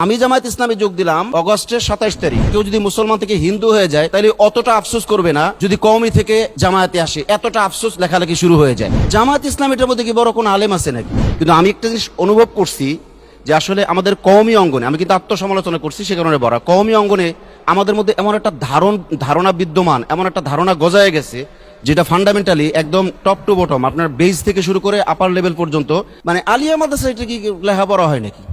আমি জামায়াত ইসলামে যোগ দিলাম অগস্টের 27 তারিখ। কেউ যদি মুসলমান থেকে হিন্দু হয়ে যায় তাহলে অতটা আফসোস করবে না যদি কওমি থেকে জামায়াতে আসে, এতটা আফসোস লেখালেখি শুরু হয়ে যায়। জামায়াত ইসলাম এটার মধ্যে কি বড় কোনো আলেম আছে নাকি? কিন্তু আমি একটা জিনিস অনুভব করছি যে আসলে আমাদের কওমি অঙ্গনে, আমি কিন্তু আত্মসমালোচনা করছি সে কারণে বড়, কওমি অঙ্গনে আমাদের মধ্যে এমন একটা ধারণা বিদ্যমান, এমন একটা ধারণা গজায় গেছে যেটা ফান্ডামেন্টালি একদম টপ টু বটম, আপনার বেস থেকে শুরু করে আপার লেভেল পর্যন্ত, মানে আলিয়া মাদ্রাসা এটা কি লেখাপড়া হয় নাকি?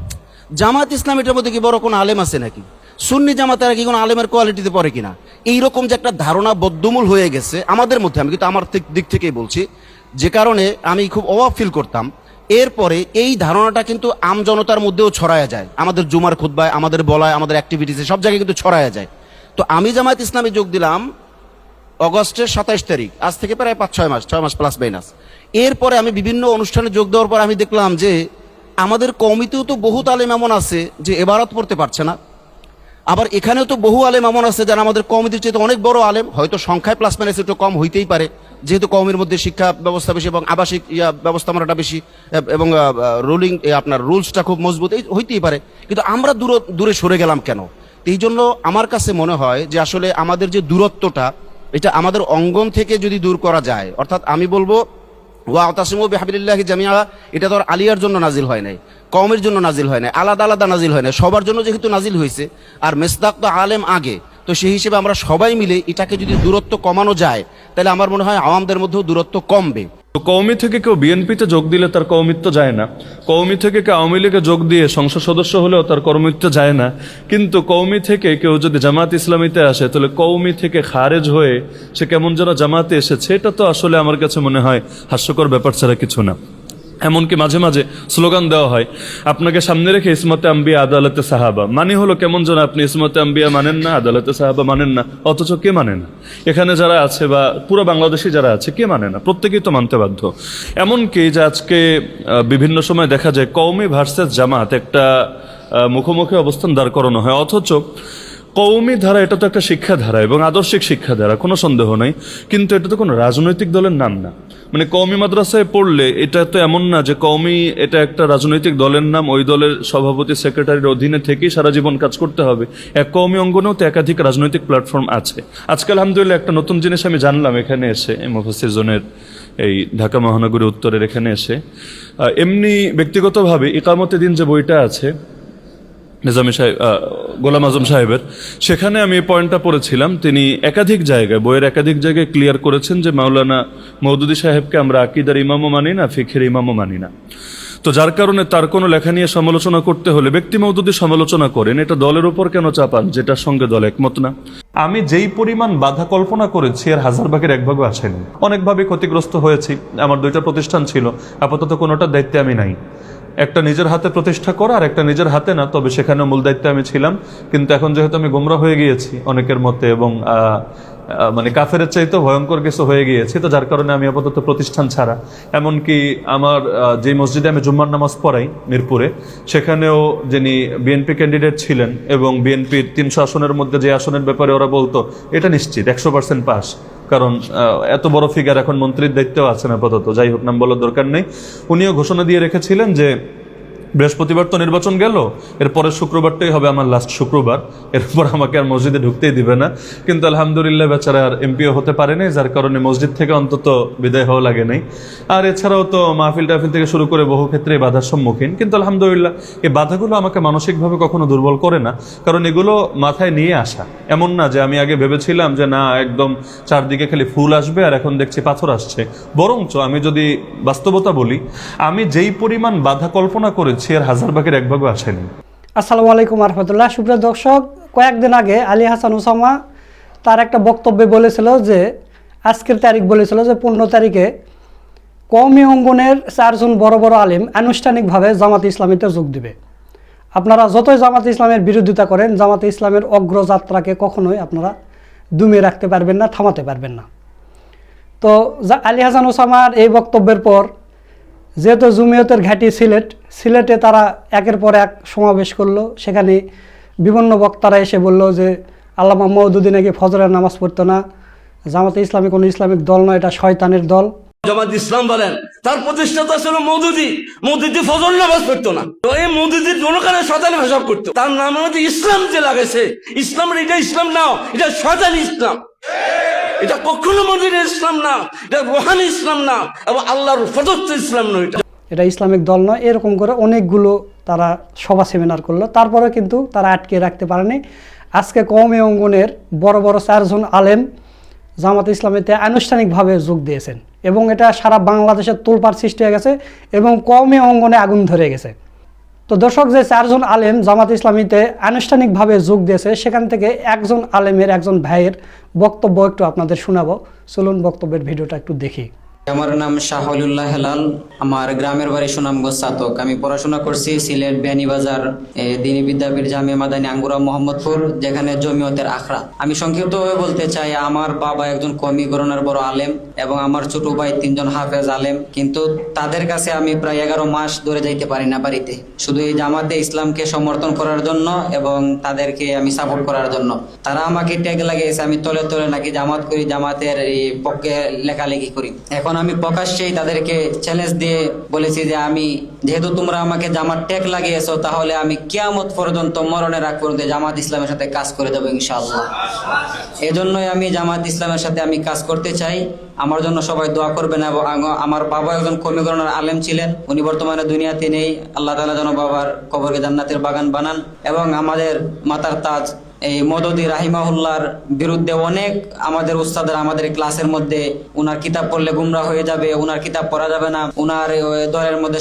জামাত ইসলাম এটার মধ্যে কি বড় কোনো আলেম আছে নাকি? সুন্নি জামাতেরা কি কোনো আলেমের কোয়ালিটিতে পড়ে কিনা? এইরকম যে একটা ধারণা বদ্ধমূল হয়ে গেছে আমাদের মধ্যে, আমি কিন্তু আমার দিক থেকেই বলছি, যে কারণে আমি খুব অবাক ফিল করতাম। এরপরে এই ধারণাটা কিন্তু আম জনতার মধ্যেও ছড়ায়া যায়, আমাদের জুমার খুতবায়, আমাদের বলায়, আমাদের অ্যাক্টিভিটিসে, সব জায়গায় কিন্তু ছড়ায়া যায়। তো আমি জামায়াত ইসলামে যোগ দিলাম অগস্টের 27 তারিখ, আজ থেকে প্রায় 6 মাস প্লাস মাইনাস। এরপরে আমি বিভিন্ন অনুষ্ঠানে যোগ দেওয়ার পর আমি দেখলাম যে আমাদের কওমিতেও তো বহুত আলেম এমন আছে যে এবারত পড়তে পারছে না। আবার এখানেও তো বহু আলেম এমন আছে যারা আমাদের কওমিদের চেয়ে অনেক বড় আলেম, হয়তো সংখ্যায় প্লাস মাইনাস একটু কম হইতেই পারে, যেহেতু কওমির মধ্যে শিক্ষা ব্যবস্থা বেশি এবং আবাসিক ব্যবস্থাপনাটা বেশি এবং রুলিং আপনার রুলসটা খুব মজবুত, এই হইতেই পারে। কিন্তু আমরা দূরে সরে গেলাম কেন? এই জন্য আমার কাছে মনে হয় যে আসলে আমাদের যে দূরত্বটা, এটা আমাদের অঙ্গন থেকে যদি দূর করা যায়, অর্থাৎ আমি বলবো ওয়াতাসিমু বিহাবিলিল্লাহি জামিআ, এটা তো আর আলিয়ার জন্য নাজিল হয় নাই, কওমের জন্য নাজিল হয় নাই, আলাদা আলাদা নাজিল হয় নাই, সবার জন্য যেহেতু নাজিল হয়েছে। আর মিসদাক তো আলেম আগে, তো সেই হিসেবে আমরা সবাই মিলে এটাকে যদি দূরত্ব কমানো যায় তাহলে আমার মনে হয় আওয়ামদের মধ্যেও দূরত্ব কমবে। কওমি থেকে কেউ বিএনপিতে যোগ দিলে তার কওমিত্ব যায় না, কওমি থেকে কেউ আওয়ামী লীগে যোগ দিয়ে সংসদ সদস্য হলেও তার কর্মিত্ব যায় না। কিন্তু কওমি থেকে কেউ যদি জামাত ইসলামীতে আসে তাহলে কওমি থেকে খারেজ হয়ে সে কেমন যেন জামাতে এসেছে, এটা তো আসলে আমার কাছে মনে হয় হাস্যকর ব্যাপার ছাড়া কিছু না। এমনকি মাঝে মাঝে স্লোগান দেওয়া হয়, আপনাকে সামনে রেখে ইসমতে আম্বিয়া আদালতে সাহাবা, মানে হলো কেমন যেন আপনি ইসমতে আম্বিয়া মানেন না, আদালতে সাহাবা মানেন না, অথচ কে মানে না? এখানে যারা আছে বা পুরো বাংলাদেশে যারা আছে কে মানে না? প্রত্যেকেই তো মানতে বাধ্য। এমনকি যে আজকে বিভিন্ন সময় দেখা যায় কওমি ভার্সেস জামাত একটা মুখোমুখি অবস্থান দাঁড় করানো হয়, অথচ কওমি ধারা এটা তো একটা শিক্ষাধারা এবং আদর্শিক শিক্ষাধারা, কোনো সন্দেহ নাই। কিন্তু এটা তো কোনো রাজনৈতিক দলের নাম না। মানে কওমি মাদ্রাসায় পড়লে এটা তো এমন না যে কওমি এটা একটা রাজনৈতিক দলের নাম, ওই দলের সভাপতি সেক্রেটারির অধীনে থেকেই সারা জীবন কাজ করতে হবে। এক কওমি অঙ্গনেও তো একাধিক রাজনৈতিক প্ল্যাটফর্ম আছে। আজকে আলহামদুলিল্লাহ একটা নতুন জিনিস আমি জানলাম এখানে এসে, মুফাসসির জোনের এই ঢাকা মহানগরী উত্তরের এখানে এসে। এমনি ব্যক্তিগতভাবে ইকামতে দিন যে বইটা আছে নিজামী সাহেব, গোলাম আজম সাহেবের, সেখানে আমি এই পয়েন্টটা পড়েছিলাম। তিনি একাধিক জায়গায়, বইয়ের একাধিক জায়গায় ক্লিয়ার করেছেন যে মাওলানা মওদুদী সাহেবকে আমরা আকিদার ইমামও মানি না, ফিকহের ইমামও মানি না। তো যার কারণে তার কোনো লেখা নিয়ে সমালোচনা করতে হলে ব্যক্তি মওদুদী সমালোচনা করেন, এটা দলের উপর কেন চাপান যেটার সঙ্গে দল একমত না? আমি যেই পরিমাণ বাধা কল্পনা করেছি আর হাজার ভাগের এক ভাগও আসেনি। অনেকভাবে ক্ষতিগ্রস্ত হয়েছি। আমার 2টা প্রতিষ্ঠান ছিল, আপাতত কোনোটার দায়িত্বে আমি নাই। একটা নিজের হাতে প্রতিষ্ঠা করা আর একটা নিজের হাতে না, তবে সেখানে মূল দায়িত্বে আমি ছিলাম। কিন্তু এখন যেহেতু আমি গোমরা হয়ে গিয়েছি অনেকের মতে এবং মানে কাফেরের চাইতে ভয়ঙ্কর কিছু হয়ে গিয়েছি, তো যার কারণে আমি আপাতত প্রতিষ্ঠান ছাড়া। এমনকি আমার যে মসজিদে আমি জুম্মার নামাজ পড়াই মিরপুরে, সেখানেও যিনি বিএনপি ক্যান্ডিডেট ছিলেন এবং বিএনপির 300 আসনের মধ্যে যে আসনের ব্যাপারে ওরা বলতো এটা নিশ্চিত 100% পাস, কারণ এত বড় ফিগার এখন মন্ত্রীর দায়িত্বেও আছেন আপাতত, যাই হোক নাম বলার দরকার নেই। উনিও ঘোষণা দিয়ে রেখেছিলেন যে বৃহস্পতিবার তো নির্বাচন গেল, এরপরের শুক্রবারটাই হবে আমার লাস্ট শুক্রবার, এরপর আমাকে আর মসজিদে ঢুকতেই দিবে না। কিন্তু আলহামদুলিল্লাহ বেচারা আর এমপিও হতে পারে নাই, যার কারণে মসজিদ থেকে অন্তত বিদায় হওয়া লাগে নাই। আর এছাড়াও তো মাহফিল টাহফিল থেকে শুরু করে বহু ক্ষেত্রে বাধার সম্মুখীন, কিন্তু আলহামদুলিল্লাহ এই বাধাগুলো আমাকে মানসিকভাবে কখনো দুর্বল করে না, কারণ এগুলো মাথায় নিয়ে আসা। এমন না যে আমি আগে ভেবেছিলাম যে না একদম চারদিকে খালি ফুল আসবে আর এখন দেখছি পাথর আসছে, বরঞ্চ আমি যদি বাস্তবতা বলি, আমি যেই পরিমাণ বাধা কল্পনা করেছি আর হাজার ভাগের এক ভাগও আসেনি। আসসালামু আলাইকুম রহমতুল্লাহ। সুপ্রিয় দর্শক, কয়েকদিন আগে আলী হাসান ওসামা তার একটা বক্তব্যে বলেছিল যে আজকের তারিখ বলেছিল যে 15 তারিখে কওমি অঙ্গনের 4 জন বড় বড় আলেম আনুষ্ঠানিকভাবে জামাতে ইসলামীতে যোগ দিবে। আপনারা যতই জামাতে ইসলামের বিরোধিতা করেন, জামাতে ইসলামের অগ্রযাত্রাকে কখনোই আপনারা দমিয়ে রাখতে পারবেন না, থামাতে পারবেন না। তো আলী হাসান ওসামার এই বক্তব্যের পর যেহেতু জমিয়তের ঘাঁটি সিলেটে তারা একের পর এক সমাবেশ করলো। সেখানে বিভিন্ন বক্তারা এসে বলল যে আল্লামা মওদুদী নাকি ফজরের নামাজ পড়তো না, জামাতে ইসলামী কোনো ইসলামিক দল নয়, এটা শয়তানের দল। জামাত ইসলাম বলেন, তার প্রতিষ্ঠাতা ছিল মওদুদি। মওদুদি ফজর নামাজ পড়তো না, তো এই মওদুদির দোকানে শয়তানি ভাষা করতো। তার নামের মধ্যে ইসলাম যে লাগাইছে, ইসলামের এটা ইসলাম নাও, এটা শয়তানি ইসলাম। এটা কখনো মদিনের ইসলাম না, এটা রুহানি ইসলাম না, এবং আল্লাহর প্রদত্ত ইসলাম নয়। এটা ইসলামিক দল নয়। এরকম করে অনেকগুলো তারা সভা সেমিনার করলো, তারপরে কিন্তু তারা আটকে রাখতে পারেনি। আজকে কওমি অঙ্গনের বড় বড় 4 জন আলেম জামাত ইসলামীতে আনুষ্ঠানিকভাবে যোগ দিয়েছেন, এবং এটা সারা বাংলাদেশের তোলপাড় সৃষ্টি হয়ে গেছে এবং কওমি অঙ্গনে আগুন ধরে গেছে। তো দর্শক, যে 4 জন আলেম জামাত ইসলামীতে আনুষ্ঠানিকভাবে যোগ দিয়েছে, সেখান থেকে একজন আলেমের, একজন ভাইয়ের বক্তব্য একটু আপনাদের শোনাবো। চলুন বক্তব্যের ভিডিওটা একটু দেখি। আমার নাম শাহুল্লাহ হেলাল, আমার গ্রামের বাড়ি সুনামগঞ্জ সাতক। আমি পড়াশোনা করছি সিলেট বিয়ানীবাজার দিনী বিদ্যাপীঠ জামিয়া মাদানী আঙ্গুরা মোহাম্মদপুর, যেখানে জমিয়তের আখড়া। আমি সংক্ষিপ্তভাবে বলতে চাই, আমার বাবা একজন কওমি গণনার বড় আলেম এবং আমার ছোট ভাই 3 জন হাফেজ আলেম, কিন্তু তাদের কাছে আমি প্রায় 11 মাস ধরে যাইতে পারি না বাড়িতে, শুধু এই জামাতে ইসলামকে সমর্থন করার জন্য এবং তাদেরকে আমি সাপোর্ট করার জন্য। তারা আমাকে ট্যাগ লাগিয়েছে আমি তলে তলে নাকি জামাত করি, জামাতের এই পক্ষে লেখালেখি করি। এখন আমি প্রকাশ্যেই তাদেরকে চ্যালেঞ্জ দিয়ে বলেছি যে আমি, যেহেতু তোমরা আমাকে জামাত ট্যাগ লাগিয়েছো, তাহলে আমি কিয়ামত পর্যন্ত মরণের আগ পর্যন্ত জামাত ইসলামের সাথে কাজ করে দেবো ইনশাআল্লাহ। এজন্যই আমি জামাত ইসলামের সাথে আমি কাজ করতে চাই। আমার জন্য সবাই দোয়া করবেন। এবং আমার বাবা একজন কওমি গণনার আলেম ছিলেন, উনি বর্তমানে দুনিয়াতে নেই। আল্লাহ তাআলা যেন বাবার কবরকে জান্নাতের বাগান বানান। এবং আমাদের মাতার তাজ এই মওদুদি রাহিমাহুল্লাহর বিরুদ্ধে অনেক আমাদের উস্তাদরা আমাদের ক্লাসের মধ্যে, উনার কিতাব পড়লে গুমরা হয়ে যাবে, উনার কিতাব পড়া যাবে না, উনার দলের মধ্যে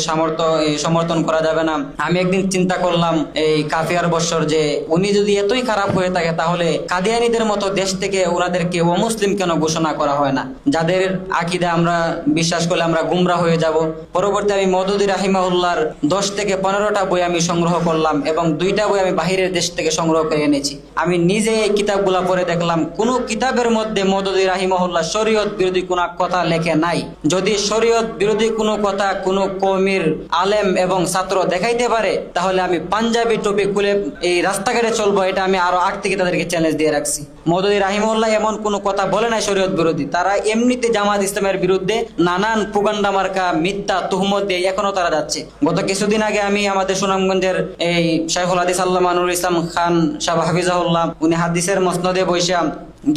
সমর্থন করা যাবে না। আমি একদিন চিন্তা করলাম এই কাফিয়ার বৎসর, যে উনি যদি এতই খারাপ হয়ে থাকে, তাহলে কাদিয়ানীদের মতো দেশ থেকে ওনাদেরকে অমুসলিম কেন ঘোষণা করা হয় না, যাদের আকীদা আমরা বিশ্বাস করলে আমরা গুমরা হয়ে যাব। পরবর্তী আমি মওদুদি রাহিমাহুল্লাহর 10 থেকে 15টা বই আমি সংগ্রহ করলাম, এবং 2টা বই আমি বাহিরের দেশ থেকে সংগ্রহ করে এনেছি। আমি নিজে এই কিতাবগুলা পড়ে দেখলাম, কোনো কিতাবের মধ্যে মওদুদি রাহিমাহুল্লাহ শরীয়ত বিরোধী কোনো কথা লেখে নাই। যদি শরীয়ত বিরোধী কোনো কথা কোনো কওমির আলেম এবং ছাত্র দেখাইতে পারে, তাহলে আমি পাঞ্জাবি টুপি খুলে এই রাস্তাঘাটে চলবো। এটা আমি আরো আগ থেকে তাদেরকে চ্যালেঞ্জ দিয়ে রাখছি। মওদুদি রাহিমাহুল্লাহ এমন কোনো কথা বলে নাই শরীয়ত বিরোধী। তারা এমনিতে জামাত ইসলামের বিরুদ্ধে নানান প্রোপাগান্ডা মার্কা মিথ্যা তুহমত দিয়ে এখনো তারা যাচ্ছে। গত কিছুদিন আগে আমি আমাদের সুনামগঞ্জের এই শাইখুল হাদিস আল্লামা নুরুল ইসলাম খান সাহেব হাফিজাহুল্লাহ, উনি হাদিসের মসনদে বসে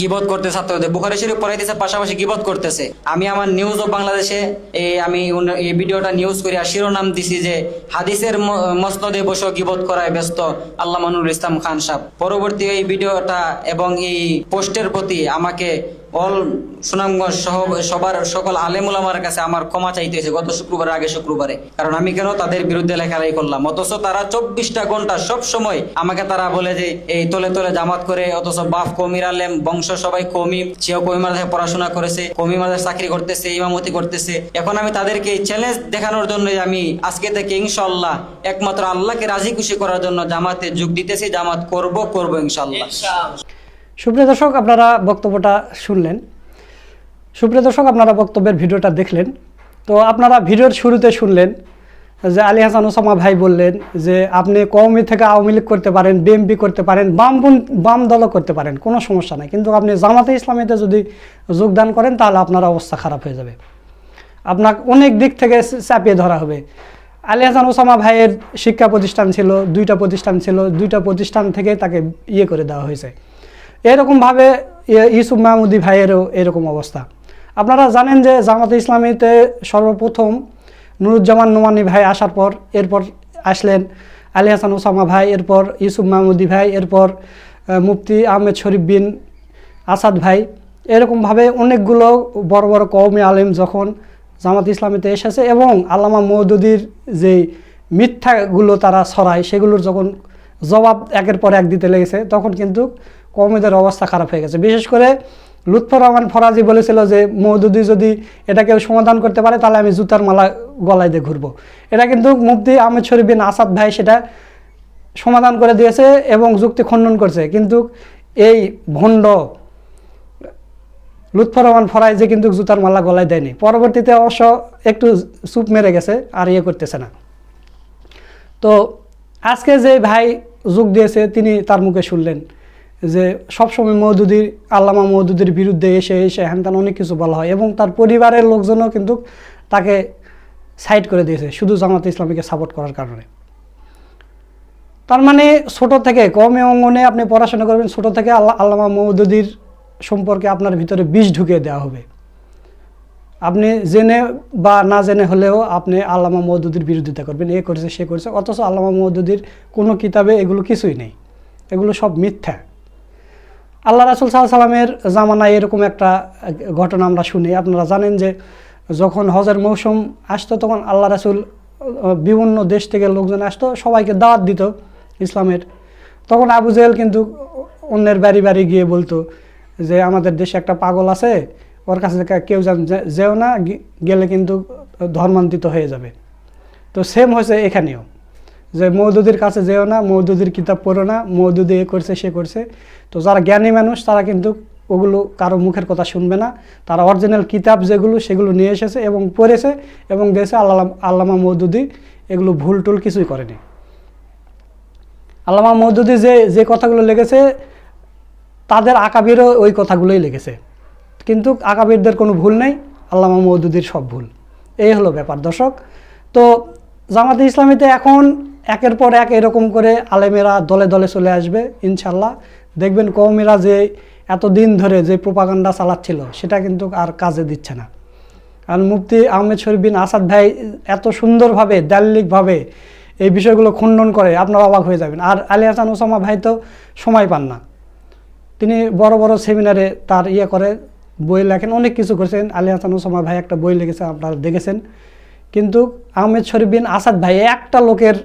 গিবত করতে, ছাত্রদের বুখারী শরীফ পড়াইতেছে, পাশাপাশি গিবত করতেছে। আমি আমার নিউজ অফ বাংলাদেশে আমি এই ভিডিওটা নিউজ করি আর শিরোনাম দিছি যে হাদিসের মসনদে বসে গিবত করায় ব্যস্ত আল্লামা নুরুল ইসলাম খান সাহেব। পরবর্তী এই ভিডিওটা এবং এই পোস্টের প্রতি আমাকে অল সুনামগঞ্জ সহ সকল আলেম উলামার কাছে আমার ক্ষমা চাইতে হয়েছে গত শুক্রবার, আগে শুক্রবারে। কারণ আমি কেন তাদের বিরুদ্ধে লেখালেখি করলাম, অথচ তারা 24টা ঘন্টা সব সময় আমাকে তারা বলে যে এই তলে তলে জামাত করে, অথচ বাপ কওমির আলেম, বংশ সবাই কওমি, সেও কওমি মাদ্রাসায় পড়াশোনা করেছে, কওমি মাদ্রাসায় চাকরি করতেছে, ইমামতি করতেছে। এখন আমি তাদেরকে চ্যালেঞ্জ দেখানোর জন্য আমি আজকে থেকে ইনশাআল্লাহ একমাত্র আল্লাহকে রাজি খুশি করার জন্য জামাতে যোগ দিতেছি, জামাত করব ইনশাআল্লাহ। সুপ্রিয় দর্শক, আপনারা বক্তব্যটা শুনলেন। সুপ্রিয় দর্শক, আপনারা বক্তব্যের ভিডিওটা দেখলেন। তো আপনারা ভিডিওর শুরুতে শুনলেন যে আলী হাসান ওসামা ভাই বললেন যে আপনি কওমি থেকে আওয়ামী লীগ করতে পারেন, বিএনপি করতে পারেন, বাম দলও করতে পারেন, কোনো সমস্যা নাই, কিন্তু আপনি জামাতে ইসলামীতে যদি যোগদান করেন তাহলে আপনার অবস্থা খারাপ হয়ে যাবে, আপনাকে অনেক দিক থেকে চাপিয়ে ধরা হবে। আলী হাসান ওসামা ভাইয়ের শিক্ষা প্রতিষ্ঠান ছিল, 2টা প্রতিষ্ঠান ছিল, 2টা প্রতিষ্ঠান থেকে তাকে করে দেওয়া হয়েছে। এরকমভাবে ইউসুফ মাহমুদি ভাইয়েরও এরকম অবস্থা। আপনারা জানেন যে জামাতে ইসলামীতে সর্বপ্রথম নুরুজ্জামান নোমানি ভাই আসার পর, এরপর আসলেন আলী হাসান ওসামা ভাই, এরপর ইউসুফ মাহমুদি ভাই, এরপর মুফতি আহমেদ শরীফ বিন আসাদ ভাই। এরকমভাবে অনেকগুলো বড় বড় কওমি আলেম যখন জামাত ইসলামীতে এসেছে এবং আল্লামা মওদুদির যে মিথ্যাগুলো তারা ছড়ায়, সেগুলোর যখন জবাব একের পর এক দিতে লেগেছে, তখন কিন্তু কওমিদের অবস্থা খারাপ হয়ে গেছে। বিশেষ করে লুৎফর রহমান ফরাজি বলেছিল যে মওদুদি যদি এটা কেউ সমাধান করতে পারে তাহলে আমি জুতার মালা গলায় দিয়ে ঘুরবো। এটা কিন্তু মুফতি আহমেদ শরীফ বিন আসাদ ভাই সেটা সমাধান করে দিয়েছে এবং যুক্তি খণ্ডন করছে, কিন্তু এই ভণ্ড লুৎফর রহমান ফরাজি কিন্তু জুতার মালা গলায় দেয়নি। পরবর্তীতে অবশ্য একটু চুপ মেরে গেছে, আর করতেছে না। তো আজকে যে ভাই যোগ দিয়েছে তিনি তার মুখে শুনলেন যে সবসময় মওদুদির আল্লামা মওদুদির বিরুদ্ধে এসে হ্যানত্যান অনেক কিছু বলা হয়, এবং তার পরিবারের লোকজনও কিন্তু তাকে সাইড করে দিয়েছে শুধু জামাতে ইসলামীকে সাপোর্ট করার কারণে। তার মানে ছোট থেকে কওমি অঙ্গনে আপনি পড়াশোনা করবেন, ছোট থেকে আল্লামা মওদুদির সম্পর্কে আপনার ভিতরে বিষ ঢুকিয়ে দেওয়া হবে। আপনি জেনে বা না জেনে হলেও আপনি আল্লামা মওদুদির বিরোধিতা করবেন, এ করেছে সে করেছে, অথচ আল্লামা মওদুদির কোনো কিতাবে এগুলো কিছুই নেই, এগুলো সব মিথ্যা। আল্লাহ রাসূল সাল্লাল্লাহু আলাইহি সাল্লামের জামানায় এরকম একটা ঘটনা আমরা শুনি। আপনারা জানেন যে যখন হজের মৌসুম আসতো তখন আল্লাহ রাসূল বিভিন্ন দেশ থেকে লোকজন আসতো, সবাইকে দাওয়াত দিত ইসলামের। তখন আবু জেহেল কিন্তু অন্যের বাড়ি বাড়ি গিয়ে বলতো যে আমাদের দেশে একটা পাগল আছে, ওর কাছে কেউ যেও না, গেলে কিন্তু ধর্মান্তরিত হয়ে যাবে। তো সেম হয়েছে এখানেও, যে মওদুদির কাছে যেও না, মওদুদির কিতাব পড়ো না, মওদুদি এ করছে সে করছে। তো যারা জ্ঞানী মানুষ তারা কিন্তু ওগুলো কারো মুখের কথা শুনবে না, তারা অরিজিনাল কিতাব যেগুলো সেগুলো নিয়ে এসেছে এবং পড়েছে এবং দিয়েছে। আল্লামা মওদুদি এগুলো ভুল টুল কিছুই করেনি। আল্লামা মওদুদি যে কথাগুলো লিখেছে তাদের আকাবিরও ওই কথাগুলোই লিখেছে, কিন্তু আকাবিরদের কোনো ভুল নেই, আল্লামা মওদুদির সব ভুল। এই হলো ব্যাপার দর্শক। তো জামাতে ইসলামীতে এখন একের পর এক এরকম করে আলেমেরা দলে দলে চলে আসবে ইনশাল্লাহ। দেখবেন কওমিরা যে এতদিন ধরে যে প্রোপাগান্ডা চালাচ্ছিল সেটা কিন্তু আর কাজে দিচ্ছে না। কারণ মুফতি আহমেদ শরীফ বিন আসাদ ভাই এত সুন্দরভাবে দালিলিকভাবে এই বিষয়গুলো খণ্ডন করে, আপনারা অবাক হয়ে যাবেন। আর আলী হাসান ওসামা ভাই তো সময় পান না, তিনি বড় বড় সেমিনারে তার করে বই লেখেন, অনেক কিছু করেছেন। আলী হাসান ওসামা ভাই একটা বই লিখেছেন, আপনারা দেখেছেন। কিন্তু আহমেদ শরীফ বিন আসাদ ভাই একটা লোকের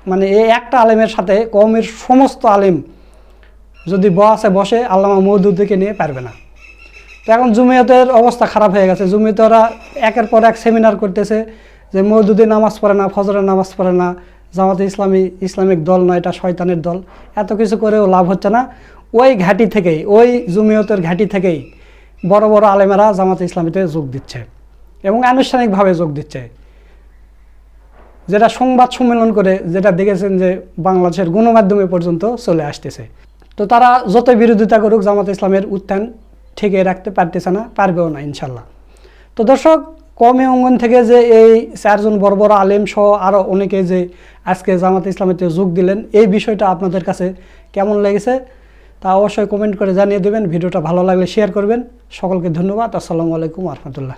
মানে এই একটা আলেমের সাথে কওমের সমস্ত আলেম যদি বসে আল্লামা মওদুদিকে নিয়ে পারবে না। তো এখন জমিয়তের অবস্থা খারাপ হয়ে গেছে। জমিয়তরা একের পর এক সেমিনার করতেছে যে মওদুদি নামাজ পড়ে না, ফজরের নামাজ পড়ে না, জামাতে ইসলামী ইসলামিক দল নয়, এটা শয়তানের দল। এত কিছু করেও লাভ হচ্ছে না। ওই ঘাঁটি থেকেই, ওই জমিয়তের ঘাঁটি থেকেই বড় বড় আলেমেরা জামাতে ইসলামীতে যোগ দিচ্ছে এবং আনুষ্ঠানিকভাবে যোগ দিচ্ছে, যেটা সংবাদ সম্মেলন করে যেটা দেখেছেন যে বাংলাদেশের গণমাধ্যমে পর্যন্ত চলে আসতেছে। তো তারা যতই বিরোধিতা করুক জামাতে ইসলামের উত্থান ঠেকিয়ে রাখতে পারতেছে না, পারবেও না ইনশাল্লাহ। তো দর্শক, কওমি অঙ্গন থেকে যে এই 4 জন বড় বড় আলেম সহ আরও অনেকে যে আজকে জামাতে ইসলামেতে যোগ দিলেন, এই বিষয়টা আপনাদের কাছে কেমন লেগেছে তা অবশ্যই কমেন্ট করে জানিয়ে দেবেন। ভিডিওটা ভালো লাগলে শেয়ার করবেন। সকলকে ধন্যবাদ। আসসালামু আলাইকুম ওয়া রাহমাতুল্লাহ।